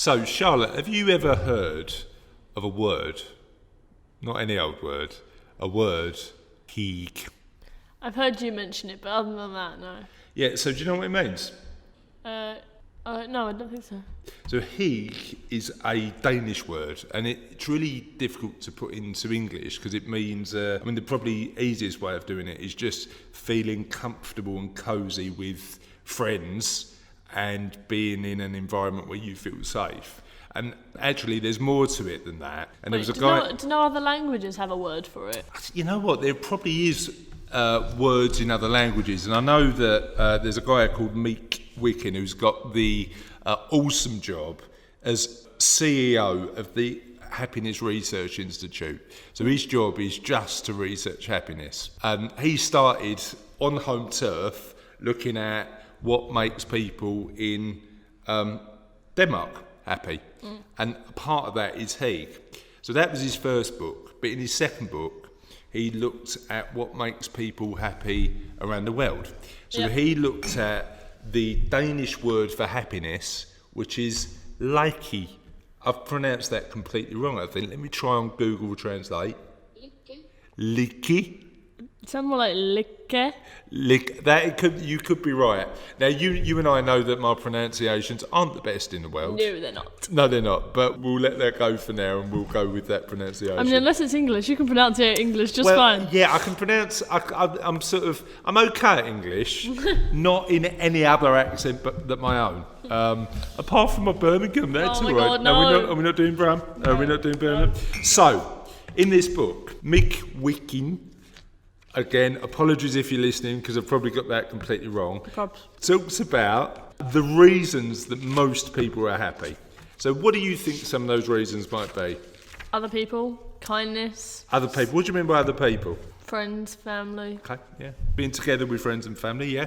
So, Charlotte, have you ever heard of a word, not any old word, a word, heek? I've heard you mention it, but other than that, no. Yeah, so do you know what it means? No, I don't think so. So heek is a Danish word, and it's really difficult to put into English because it means, the probably easiest way of doing it is just feeling comfortable and cosy with friends and being in an environment where you feel safe. And actually, there's more to it than that. And there was a guy. Do no other languages have a word for it? You know what? There probably is words in other languages, and I know that there's a guy called Meek Wicken who's got the awesome job as CEO of the Happiness Research Institute. So his job is just to research happiness, and he started on home turf looking at what makes people in Denmark happy, and part of that is heek. So that was his first book, but in his second book he looked at what makes people happy around the world. So he looked at the Danish word for happiness, which is likey. I've pronounced that completely wrong, I think. Let me try on Google Translate. Lykke. It sounds more like lykke. You could be right. Now, you and I know that my pronunciations aren't the best in the world. No, they're not. No, they're not. But we'll let that go for now, and we'll go with that pronunciation. I mean, unless it's English, you can pronounce English just fine. Yeah, I can pronounce. I'm okay at English, not in any other accent but my own. Apart from my Birmingham, that's all right. God, no. Are we not doing Bram? No, we're not doing Birmingham. So, in this book, Meek Wicken. Again, apologies if you're listening because I've probably got that completely wrong. Talks about the reasons that most people are happy. So what do you think some of those reasons might be? Other people, kindness. Other people. What do you mean by other people? Friends, family. Okay, yeah. Being together with friends and family, yeah.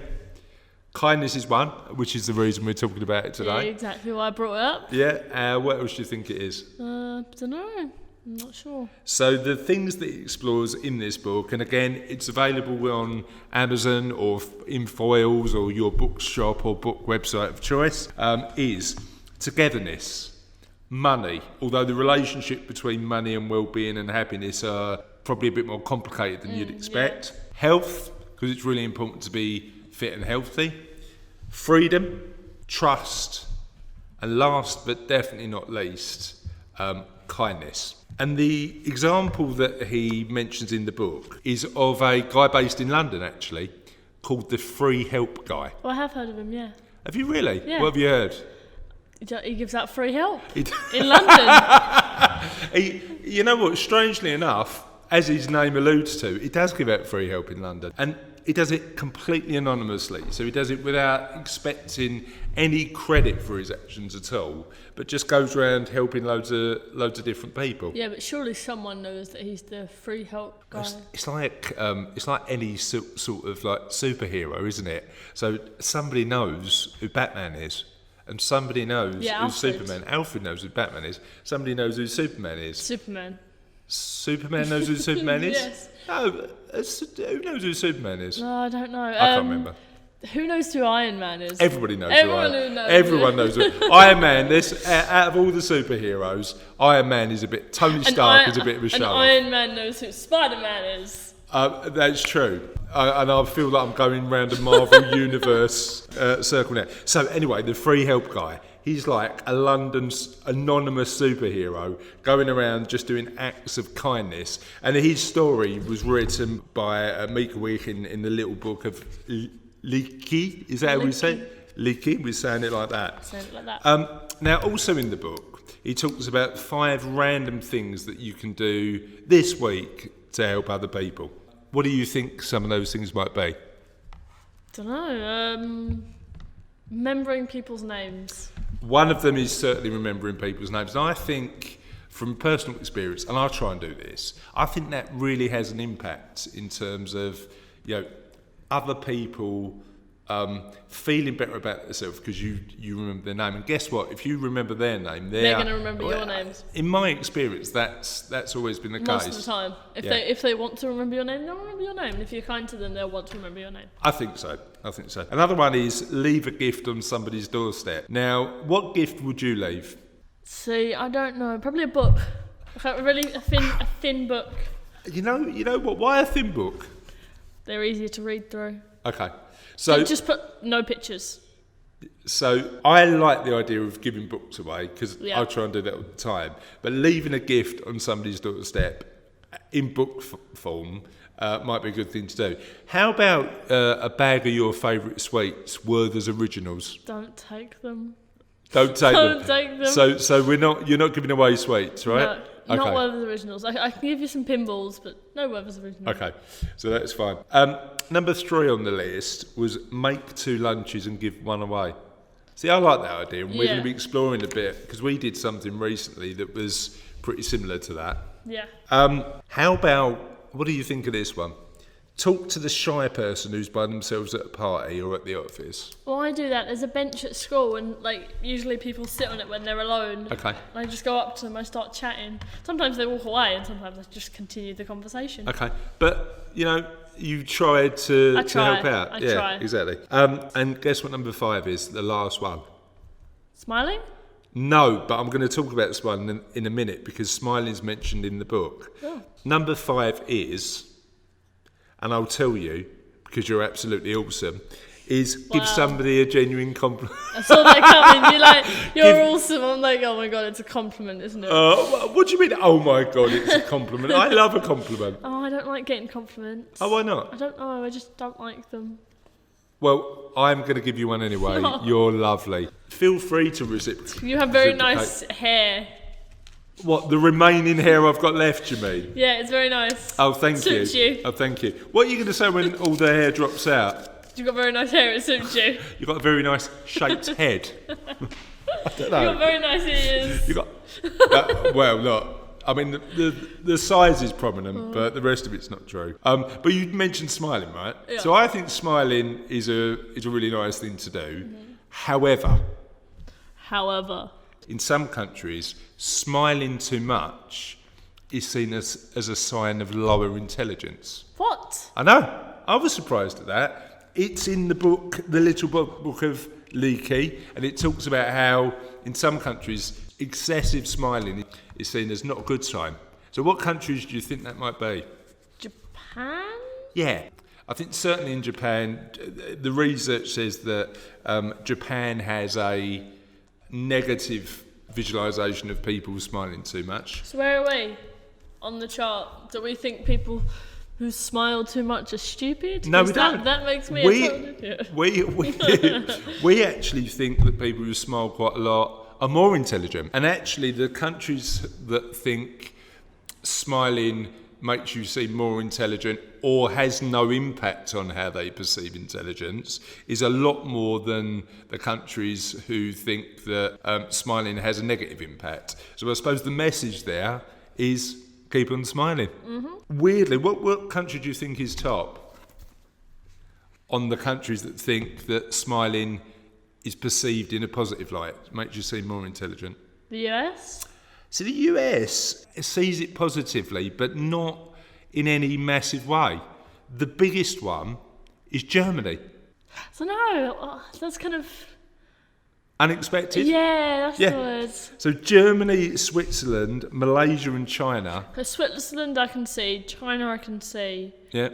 Kindness is one, which is the reason we're talking about it today. Yeah, exactly why I brought it up. Yeah. What else do you think it is? Don't know. I'm not sure. So the things that he explores in this book, and again, it's available on Amazon or in Foyles or your bookshop or book website of choice, is togetherness, money, although the relationship between money and well-being and happiness are probably a bit more complicated than you'd expect. Yeah. Health, because it's really important to be fit and healthy. Freedom, trust, and last but definitely not least, kindness. And the example that he mentions in the book is of a guy based in London, actually, called the Free Help Guy. Well, I have heard of him, yeah. Have you really? Yeah. What have you heard? He gives out free help in London. You know what? Strangely enough, as his name alludes to, he does give out free help in London. And he does it completely anonymously. So he does it without expecting any credit for his actions at all, but just goes around helping loads of different people. Yeah, but surely someone knows that he's the free help guy. It's like any sort of like superhero, isn't it? So somebody knows who Batman is, and somebody knows who Superman. Alfred knows who Batman is. Somebody knows who Superman is. Superman knows who Superman is? Yes. No, who knows who Superman is? No, I don't know. I can't remember. Who knows who Iron Man is? Everybody knows Everyone knows who Iron Man. Out of all the superheroes, Iron Man is a bit... Tony Stark is a bit of a show. And Iron Man knows who Spider-Man is. That's true. And I feel like I'm going round a Marvel Universe circle now. So anyway, the Free Help Guy, he's like a London anonymous superhero going around just doing acts of kindness. And his story was written by Meek Wicken in the little book of Lykke. Is that how we say it? Lykke, we're saying it like that. Now, also in the book, he talks about 5 random things that you can do this week to help other people. What do you think some of those things might be? Don't know. Remembering people's names. One of them is certainly remembering people's names. And I think, from personal experience, and I'll try and do this, I think that really has an impact in terms of, other people feeling better about themselves because you remember their name. And guess what? If you remember their name, they're going to remember your names. In my experience, that's always been the case. Most of the time. If they want to remember your name, they'll remember your name. And if you're kind to them, they'll want to remember your name. I think so. Another one is leave a gift on somebody's doorstep. Now, what gift would you leave? See, I don't know. Probably a book. Really a thin book. You know what? Why a thin book? They're easier to read through. Okay, so Just put no pictures. So I like the idea of giving books away because Yeah. I try and do that all the time. But leaving a gift on somebody's doorstep in book form might be a good thing to do. How about a bag of your favourite sweets, Werther's Originals? Don't take them. Don't take Don't them. take them. So you're not giving away sweets, right? No, not Werther's Originals. I can give you some pinballs, but no Werther's Originals. Okay, so that's fine. Number 3 on the list was make 2 lunches and give 1 away. See, I like that idea, and we're going to be exploring a bit because we did something recently that was pretty similar to that. Yeah. How about, what do you think of this one? Talk to the shy person who's by themselves at a party or at the office. Well, I do that. There's a bench at school, and usually people sit on it when they're alone. Okay. And I just go up to them, I start chatting. Sometimes they walk away, and sometimes I just continue the conversation. Okay, but you tried to help out. I try. Exactly. And guess what number 5 is? The last one. Smiling? No, but I'm going to talk about smiling in a minute because smiling is mentioned in the book. Oh. Number 5 is, and I'll tell you because you're absolutely awesome, is give somebody a genuine compliment. I saw that coming. You're awesome. I'm like, oh my god, it's a compliment, isn't it? What do you mean? Oh my god, it's a compliment. I love a compliment. Oh, I don't like getting compliments. Oh, why not? I don't know. I just don't like them. Well, I'm going to give you one anyway. No. You're lovely. Feel free to reciprocate. You have very nice hair. What, the remaining hair I've got left, you mean? Yeah, it's very nice. Oh, thank you. Suits you. Oh, thank you. What are you going to say when all the hair drops out? You've got very nice hair. It suits you. You've got a very nice shaped head. I don't know. You've got very nice ears. You got well, look. I mean, the size is prominent, but the rest of it's not true. But you mentioned smiling, right? Yeah. So I think smiling is a really nice thing to do. Mm-hmm. However, in some countries, smiling too much is seen as a sign of lower intelligence. What? I know. I was surprised at that. It's in the book, the little book of Leakey, and it talks about how in some countries excessive smiling is seen as not a good sign. So what countries do you think that might be? Japan? Yeah. I think certainly in Japan, the research says that Japan has a negative visualisation of people smiling too much. So where are we on the chart? Do we think people who smile too much are stupid? No, we don't. That makes me a total idiot. We actually think that people who smile quite a lot are more intelligent. And actually the countries that think smiling makes you seem more intelligent or has no impact on how they perceive intelligence is a lot more than the countries who think that smiling has a negative impact. So I suppose the message there is keep on smiling. Mm-hmm. Weirdly, what country do you think is top on the countries that think that smiling is perceived in a positive light, makes you seem more intelligent? The US? So the US sees it positively, but not in any massive way. The biggest one is Germany. So no, that's kind of... Unexpected? Yeah, that's the words. So Germany, Switzerland, Malaysia and China. So Switzerland I can see, China I can see. Yeah.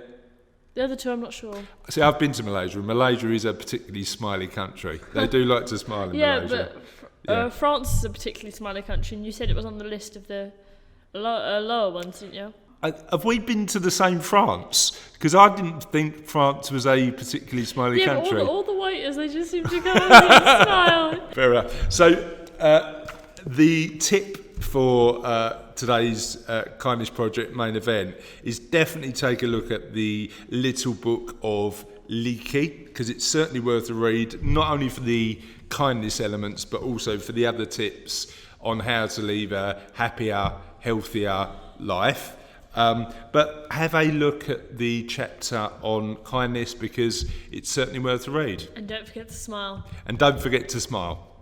The other two I'm not sure. See, I've been to Malaysia, and Malaysia is a particularly smiley country. They do like to smile in Malaysia. But France is a particularly smiley country, and you said it was on the list of the lower ones, didn't you? Have we been to the same France? Because I didn't think France was a particularly smiley country. But all the waiters, they just seem to go and smile. Fair enough. So the tip for today's Kindness Project main event is definitely take a look at the little book of Leakey, because it's certainly worth a read, not only for the kindness elements, but also for the other tips on how to lead a happier, healthier life. But have a look at the chapter on kindness, because it's certainly worth a read. And don't forget to smile. And don't forget to smile.